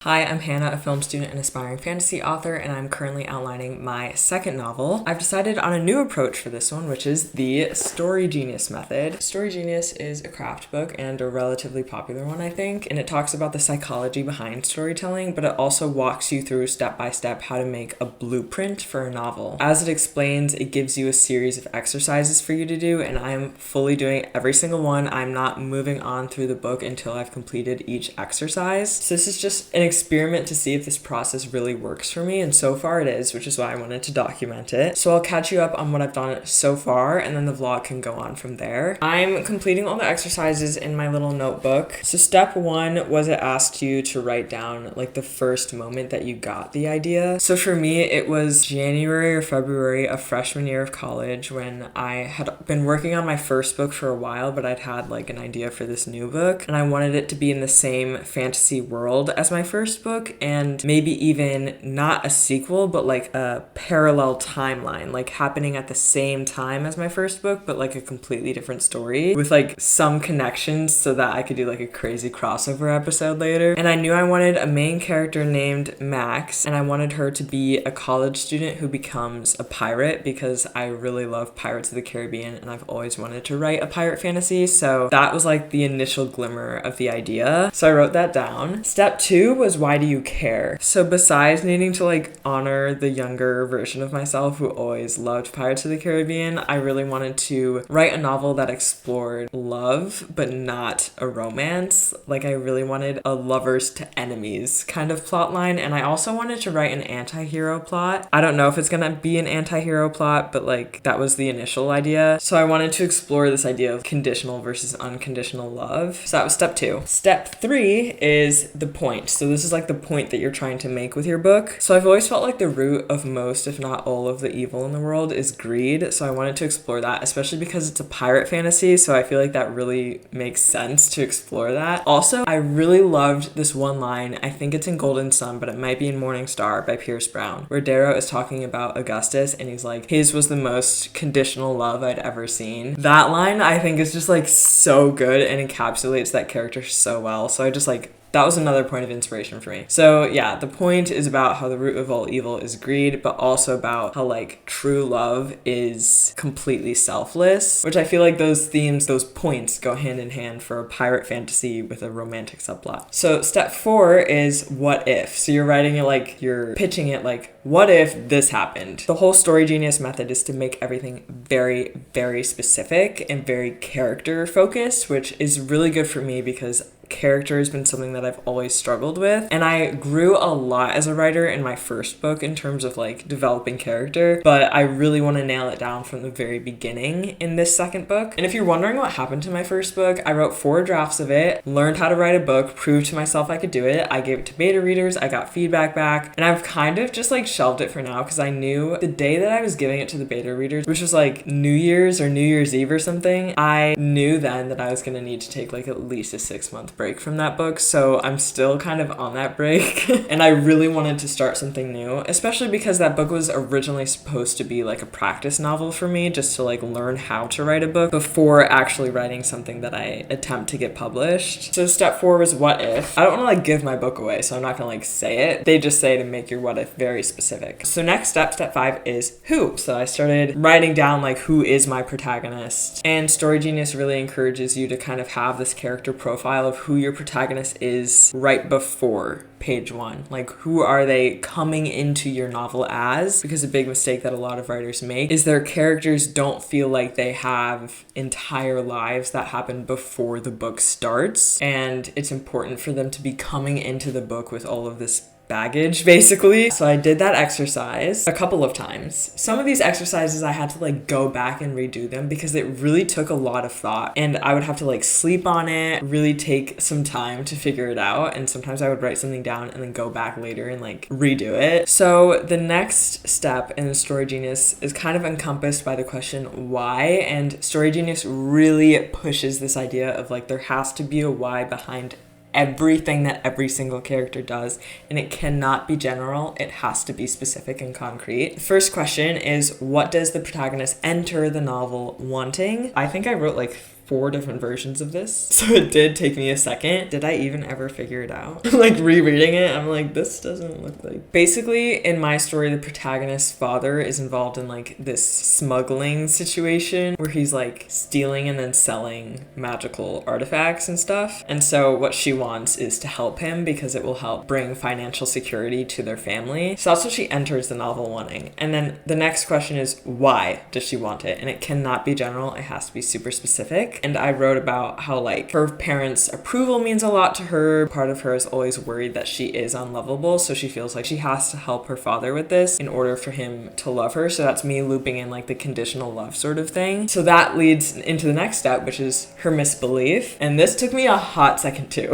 Hi, I'm Hannah, a film student and aspiring fantasy author, and I'm currently outlining my second novel. I've decided on a new approach for this one, which is the Story Genius method. Story Genius is a craft book and a relatively popular one, I think, and it talks about the psychology behind storytelling, but it also walks you through step by step how to make a blueprint for a novel. As it explains, it gives you a series of exercises for you to do, and I'm fully doing every single one. I'm not moving on through the book until I've completed each exercise. So this is just an experiment to see if this process really works for me, and so far it is, which is why I wanted to document it. So I'll catch you up on what I've done so far, and then the vlog can go on from there. I'm completing all the exercises in my little notebook. So step one was it asked you to write down like the first moment that you got the idea. So for me, it was January or February of freshman year of college when I had been working on my first book for a while, but I'd had like an idea for this new book, and I wanted it to be in the same fantasy world as my first book, and maybe even not a sequel, but like a parallel timeline, like happening at the same time as my first book, but like a completely different story with like some connections so that I could do like a crazy crossover episode later. And I knew I wanted a main character named Max, and I wanted her to be a college student who becomes a pirate because I really love Pirates of the Caribbean and I've always wanted to write a pirate fantasy. So that was like the initial glimmer of the idea. So I wrote that down. Step two was why do you care? So besides needing to like honor the younger version of myself who always loved Pirates of the Caribbean, I really wanted to write a novel that explored love but not a romance. Like I really wanted a lovers to enemies kind of plot line, and I also wanted to write an anti-hero plot. I don't know if it's gonna be an anti-hero plot, but like that was the initial idea. So I wanted to explore this idea of conditional versus unconditional love. So that was step two. Step three is the point. So this is like the point that you're trying to make with your book. So I've always felt like the root of most, if not all, of the evil in the world is greed. So I wanted to explore that, especially because it's a pirate fantasy. So I feel like that really makes sense to explore that. Also, I really loved this one line. I think it's in Golden Sun, but it might be in Morning Star by Pierce Brown, where Darrow is talking about Augustus and he's like, his was the most conditional love I'd ever seen. That line I think is just like so good and encapsulates that character so well. So I just like, that was another point of inspiration for me. So yeah, the point is about how the root of all evil is greed, but also about how like true love is completely selfless, which I feel like those themes, those points go hand in hand for a pirate fantasy with a romantic subplot. So step four is what if. So you're writing it like, you're pitching it like, what if this happened? The whole Story Genius method is to make everything very, very specific and very character focused, which is really good for me because character has been something that I've always struggled with, and I grew a lot as a writer in my first book in terms of like developing character, but I really want to nail it down from the very beginning in this second book. And if you're wondering what happened to my first book, I wrote 4 drafts of it, learned how to write a book, proved to myself I could do it. I gave it to beta readers, I got feedback back, and I've kind of just like shelved it for now because I knew the day that I was giving it to the beta readers, which was like New Year's or New Year's Eve or something, I knew then that I was going to need to take like at least a 6-month break from that book. So I'm still kind of on that break and I really wanted to start something new, especially because that book was originally supposed to be like a practice novel for me, just to like learn how to write a book before actually writing something that I attempt to get published. So step 4 was what if. I don't want to like give my book away, so I'm not gonna like say it. They just say to make your what if very specific. So next step, step 5, is who. So I started writing down like who is my protagonist, and Story Genius really encourages you to kind of have this character profile of who your protagonist is right before page 1. Like, who are they coming into your novel as? Because a big mistake that a lot of writers make is their characters don't feel like they have entire lives that happen before the book starts, and it's important for them to be coming into the book with all of this baggage, basically. So I did that exercise a couple of times. Some of these exercises I had to like go back and redo them because it really took a lot of thought, and I would have to like sleep on it, really take some time to figure it out, and sometimes I would write something down and then go back later and like redo it. So the next step in Story Genius is kind of encompassed by the question why, and Story Genius really pushes this idea of like there has to be a why behind everything that every single character does, and it cannot be general. It has to be specific and concrete. The first question is, what does the protagonist enter the novel wanting? I think I wrote like 4 different versions of this. So it did take me a second. Did I even ever figure it out? Like rereading it, I'm like, this doesn't look like. Basically, in my story, the protagonist's father is involved in like this smuggling situation where he's like stealing and then selling magical artifacts and stuff. And so what she wants is to help him because it will help bring financial security to their family. So that's what she enters the novel wanting. And then the next question is, why does she want it? And it cannot be general. It has to be super specific. And I wrote about how like her parents' approval means a lot to her. Part of her is always worried that she is unlovable. So she feels like she has to help her father with this in order for him to love her. So that's me looping in like the conditional love sort of thing. So that leads into the next step, which is her misbelief. And this took me a hot second too.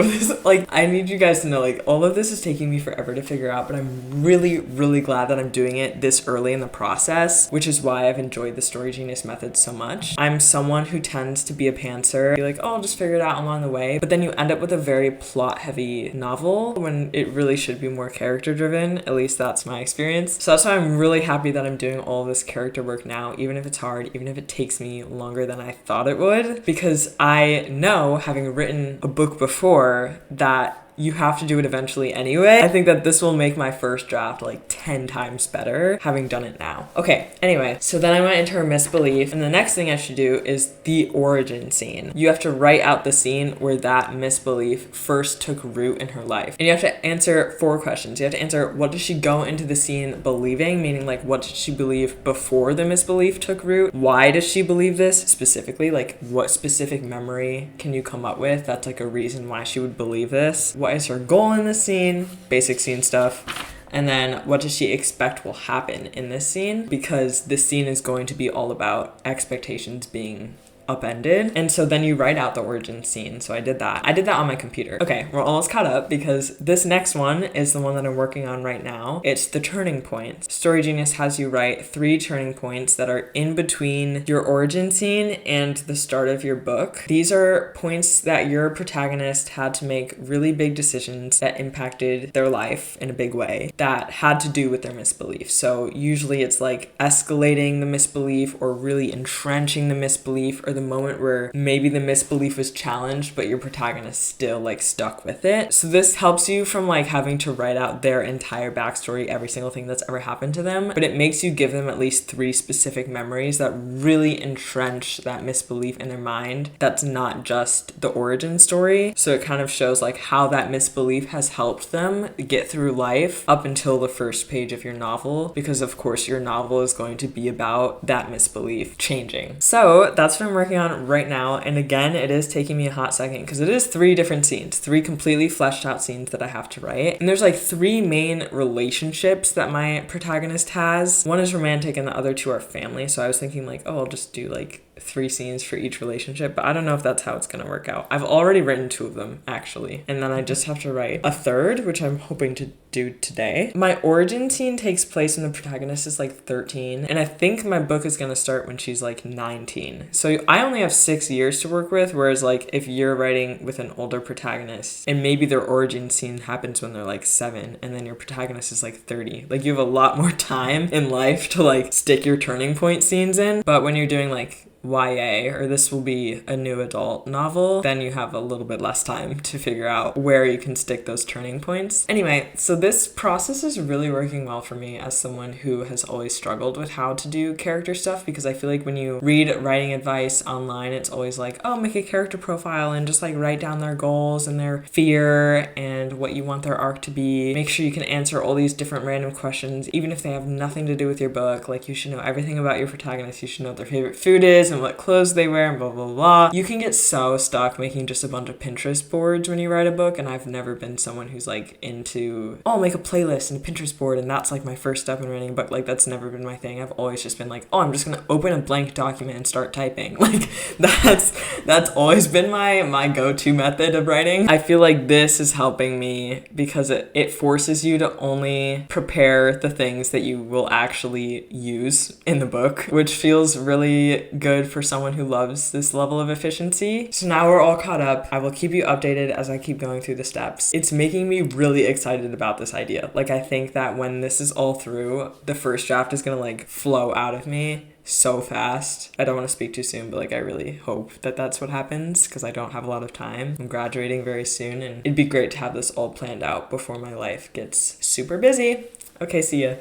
Like, I need you guys to know, like, all of this is taking me forever to figure out, but I'm really, really glad that I'm doing it this early in the process, which is why I've enjoyed the Story Genius method so much. I'm someone who tends to be a pantser, be like, oh, I'll just figure it out along the way. But then you end up with a very plot-heavy novel when it really should be more character-driven. At least that's my experience. So that's why I'm really happy that I'm doing all this character work now, even if it's hard, even if it takes me longer than I thought it would, because I know, having written a book before, that you have to do it eventually anyway. I think that this will make my first draft like 10 times better having done it now. Okay, anyway, so then I went into her misbelief, and the next thing I should do is the origin scene. You have to write out the scene where that misbelief first took root in her life. And you have to answer 4 questions. You have to answer, what does she go into the scene believing? Meaning like, what did she believe before the misbelief took root? Why does she believe this specifically? Like, what specific memory can you come up with that's like a reason why she would believe this? What is her goal in this scene? Basic scene stuff. And then what does she expect will happen in this scene? Because this scene is going to be all about expectations being upended. And so then you write out the origin scene. So I did that. I did that on my computer. Okay, we're almost caught up because this next one is the one that I'm working on right now. It's the turning points. Story Genius has you write 3 turning points that are in between your origin scene and the start of your book. These are points that your protagonist had to make really big decisions that impacted their life in a big way that had to do with their misbelief. So usually it's like escalating the misbelief or really entrenching the misbelief, or the moment where maybe the misbelief was challenged but your protagonist still like stuck with it. So this helps you from like having to write out their entire backstory, every single thing that's ever happened to them, but it makes you give them at least 3 specific memories that really entrench that misbelief in their mind. That's not just the origin story. So it kind of shows like how that misbelief has helped them get through life up until the first page of your novel, because of course your novel is going to be about that misbelief changing. So that's what I'm working on right now. And again, it is taking me a hot second because it is 3 different scenes, 3 completely fleshed out scenes that I have to write. And there's like 3 main relationships that my protagonist has. One is romantic and the other 2 are family. So I was thinking like, oh, I'll just do like 3 scenes for each relationship, but I don't know if that's how it's gonna work out. I've already written 2 of them actually, and then I just have to write a 3rd, which I'm hoping to do today. My origin scene takes place when the protagonist is like 13, and I think my book is gonna start when she's like 19. So I only have 6 years to work with, whereas like if you're writing with an older protagonist and maybe their origin scene happens when they're like 7 and then your protagonist is like 30, like you have a lot more time in life to like stick your turning point scenes in. But when you're doing like YA, or this will be a new adult novel, then you have a little bit less time to figure out where you can stick those turning points. Anyway, so this process is really working well for me as someone who has always struggled with how to do character stuff, because I feel like when you read writing advice online, it's always like, oh, make a character profile and just like write down their goals and their fear and what you want their arc to be. Make sure you can answer all these different random questions, even if they have nothing to do with your book. Like, you should know everything about your protagonist. You should know what their favorite food is and what clothes they wear and blah, blah, blah. You can get so stuck making just a bunch of Pinterest boards when you write a book, and I've never been someone who's like into, oh, I'll make a playlist and a Pinterest board and that's like my first step in writing a book. Like, that's never been my thing. I've always just been like, oh, I'm just gonna open a blank document and start typing. Like, that's always been my go-to method of writing. I feel like this is helping me because it forces you to only prepare the things that you will actually use in the book, which feels really good good for someone who loves this level of efficiency. So now we're all caught up. I will keep you updated as I keep going through the steps. It's making me really excited about this idea. Like, I think that when this is all through, the first draft is gonna like flow out of me so fast. I don't want to speak too soon, but like I really hope that that's what happens because I don't have a lot of time. I'm graduating very soon and it'd be great to have this all planned out before my life gets super busy. Okay, see ya.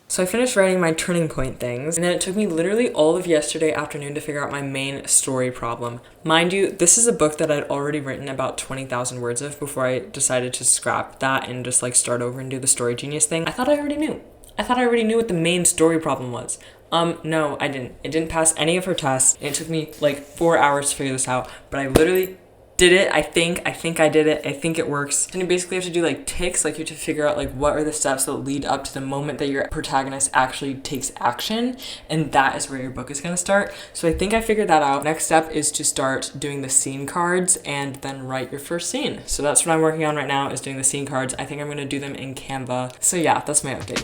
So I finished writing my turning point things, and then it took me literally all of yesterday afternoon to figure out my main story problem. Mind you, this is a book that I'd already written about 20,000 words of before I decided to scrap that and just like start over and do the Story Genius thing. I thought I already knew what the main story problem was. No, I didn't. It didn't pass any of her tests, and it took me like 4 hours to figure this out, but I literally did it. I think I did it. I think it works. And you basically have to do like ticks, like you have to figure out like what are the steps that lead up to the moment that your protagonist actually takes action, and that is where your book is going to start. So I think I figured that out. Next step is to start doing the scene cards and then write your first scene. So that's what I'm working on right now, is doing the scene cards. I think I'm going to do them in Canva. So yeah, that's my update.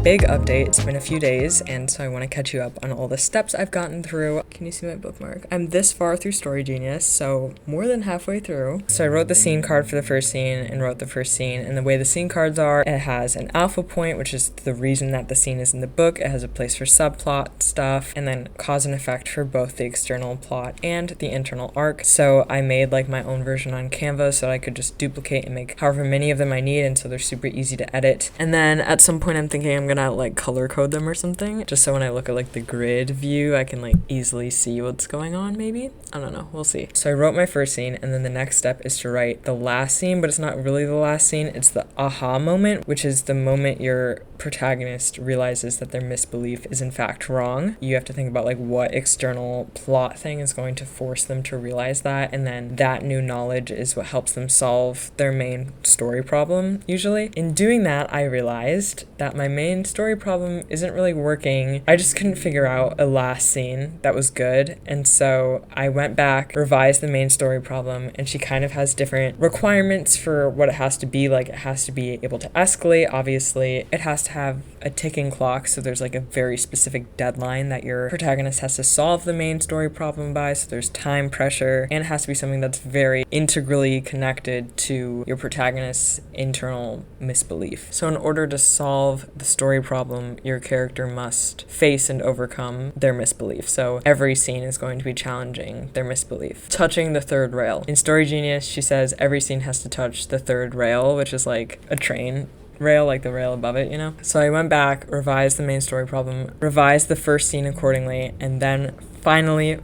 Big update. It's been a few days, and so I want to catch you up on all the steps I've gotten through. Can you see my bookmark? I'm this far through Story Genius, so more than halfway through. So I wrote the scene card for the first scene and wrote the first scene, and the way the scene cards are, it has an alpha point, which is the reason that the scene is in the book. It has a place for subplot stuff, and then cause and effect for both the external plot and the internal arc. So I made like my own version on Canva so that I could just duplicate and make however many of them I need, and so they're super easy to edit. And then at some point I'm thinking I'm gonna like color code them or something, just so when I look at like the grid view I can like easily see what's going on. Maybe, I don't know, we'll see. So I wrote my first scene, and then the next step is to write the last scene, but it's not really the last scene, it's the aha moment, which is the moment your protagonist realizes that their misbelief is in fact wrong. You have to think about like what external plot thing is going to force them to realize that, and then that new knowledge is what helps them solve their main story problem usually. In doing that, I realized that my main story problem isn't really working. I just couldn't figure out a last scene that was good, and so I went back, revised the main story problem, and she kind of has different requirements for what it has to be. Like, it has to be able to escalate, obviously. It has to have a ticking clock, so there's like a very specific deadline that your protagonist has to solve the main story problem by, so there's time pressure, and it has to be something that's very integrally connected to your protagonist's internal misbelief. So in order to solve the story problem, your character must face and overcome their misbelief. So every scene is going to be challenging their misbelief. Touching the third rail. In Story Genius, she says every scene has to touch the third rail, which is like a train rail, like the rail above it, you know? So I went back, revised the main story problem, revised the first scene accordingly, and then finally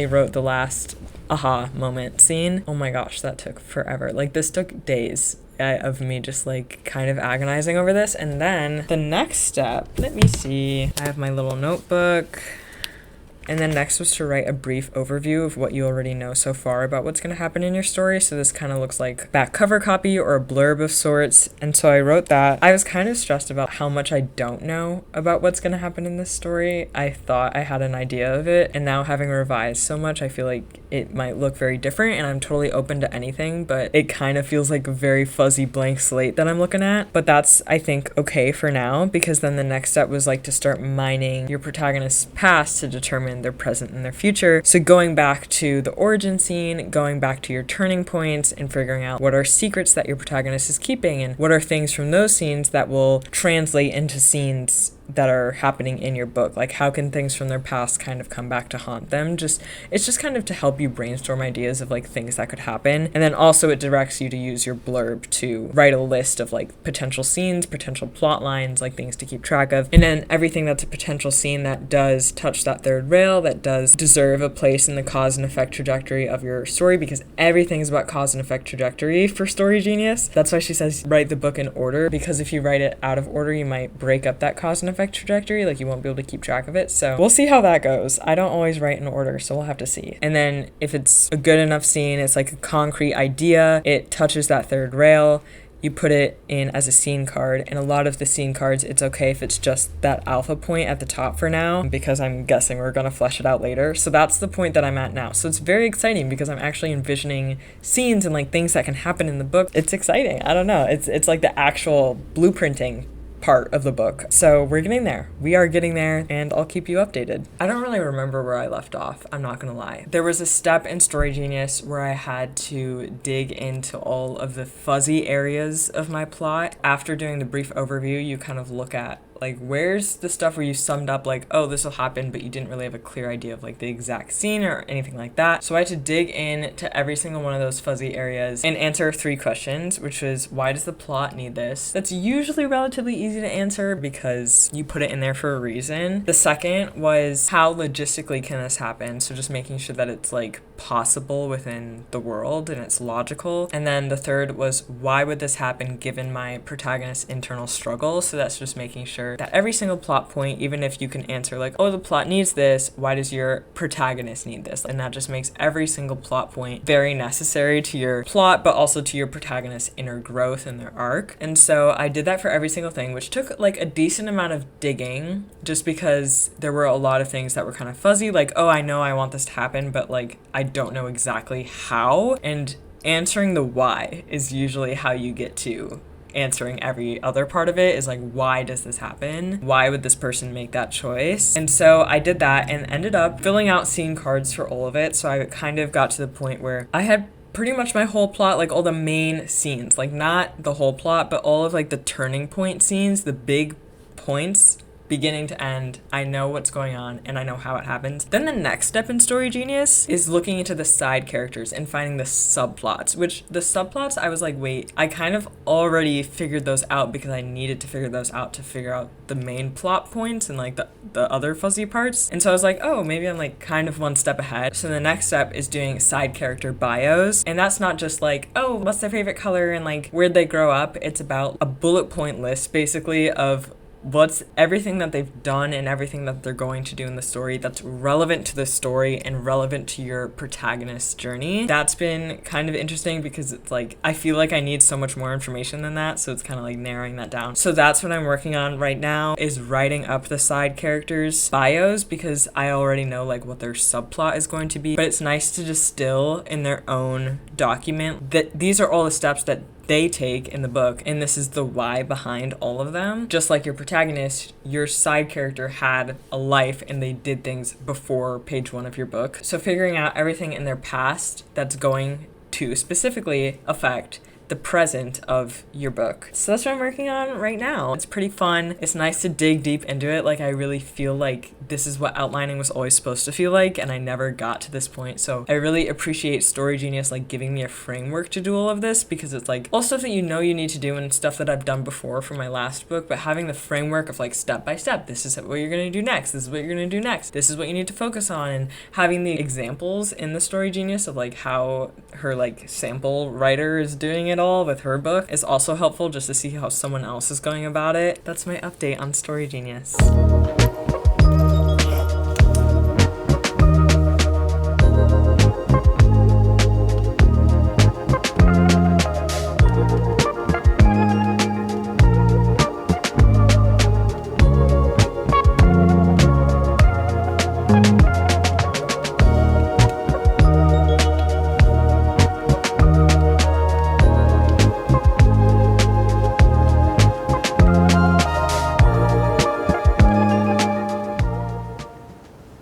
wrote the last aha moment scene. Oh my gosh, that took forever. Like, this took days of me just like kind of agonizing over this. And then the next step, let me see, I have my little notebook. And then next was to write a brief overview of what you already know so far about what's going to happen in your story. So this kind of looks like back cover copy or a blurb of sorts. And so I wrote that. I was kind of stressed about how much I don't know about what's going to happen in this story. I thought I had an idea of it, and now having revised so much, I feel like it might look very different, and I'm totally open to anything, but it kind of feels like a very fuzzy blank slate that I'm looking at. But that's, I think, okay for now, because then the next step was like to start mining your protagonist's past to determine their present and their future. So going back to the origin scene, going back to your turning points, and figuring out what are secrets that your protagonist is keeping, and what are things from those scenes that will translate into scenes that are happening in your book. Like, how can things from their past kind of come back to haunt them? It's just kind of to help you brainstorm ideas of like things that could happen. And then also it directs you to use your blurb to write a list of like potential scenes, potential plot lines, like things to keep track of. And then everything that's a potential scene that does touch that third rail, that does deserve a place in the cause and effect trajectory of your story, because everything is about cause and effect trajectory for Story Genius. That's why she says write the book in order, because if you write it out of order, you might break up that cause and effect affect trajectory, like you won't be able to keep track of it. So we'll see how that goes. I don't always write in order, so we'll have to see. And then if it's a good enough scene, it's like a concrete idea, it touches that third rail, you put it in as a scene card. And a lot of the scene cards, it's okay if it's just that alpha point at the top for now, because I'm guessing we're gonna flesh it out later. So that's the point that I'm at now. So it's very exciting because I'm actually envisioning scenes and like things that can happen in the book. It's exciting. I don't know. It's like the actual blueprinting part of the book. So we're getting there. We are getting there, and I'll keep you updated. I don't really remember where I left off, I'm not gonna lie. There was a step in Story Genius where I had to dig into all of the fuzzy areas of my plot. After doing the brief overview, you kind of look at like, where's the stuff where you summed up like, oh, this will happen, but you didn't really have a clear idea of like the exact scene or anything like that. So I had to dig in to every single one of those fuzzy areas and answer 3 questions, which was, why does the plot need this? That's usually relatively easy to answer because you put it in there for a reason. The second was, how logistically can this happen? So just making sure that it's like possible within the world and it's logical. And then the third was, why would this happen given my protagonist's internal struggle? So that's just making sure that every single plot point, even if you can answer like, oh, the plot needs this, why does your protagonist need this? And that just makes every single plot point very necessary to your plot, but also to your protagonist's inner growth and their arc. And so I did that for every single thing, which took like a decent amount of digging, just because there were a lot of things that were kind of fuzzy, like, oh, I know I want this to happen, but like, I don't know exactly how. And answering the why is usually how you get to answering every other part of it, is like, why does this happen? Why would this person make that choice? And so I did that and ended up filling out scene cards for all of it. So I kind of got to the point where I had pretty much my whole plot, like all the main scenes, like not the whole plot, but all of like the turning point scenes, the big points, beginning to end. I know what's going on and I know how it happens. Then the next step in Story Genius is looking into the side characters and finding the subplots, which the subplots, I was like, wait, I kind of already figured those out because I needed to figure those out to figure out the main plot points and like the other fuzzy parts. And so I was like, oh, maybe I'm like kind of one step ahead. So the next step is doing side character bios. And that's not just like, oh, what's their favorite color and like where'd they grow up? It's about a bullet point list basically of what's everything that they've done and everything that they're going to do in the story that's relevant to the story and relevant to your protagonist's journey. That's been kind of interesting because it's like, I feel like I need so much more information than that, so it's kind of like narrowing that down. So that's what I'm working on right now, is writing up the side characters' bios, because I already know like what their subplot is going to be, but it's nice to distill in their own document that these are all the steps that they take in the book, and this is the why behind all of them. Just like your protagonist, your side character had a life and they did things before page 1 of your book. So figuring out everything in their past that's going to specifically affect the present of your book. So that's what I'm working on right now. It's pretty fun. It's nice to dig deep into it. Like, I really feel like this is what outlining was always supposed to feel like, and I never got to this point. So I really appreciate Story Genius like giving me a framework to do all of this, because it's like all stuff that you know you need to do and stuff that I've done before for my last book, but having the framework of like step by step, this is what you're gonna do next, this is what you're gonna do next, this is what you need to focus on, and having the examples in the Story Genius of like how her like sample writer is doing it all with her book is also helpful, just to see how someone else is going about it. That's my update on Story Genius.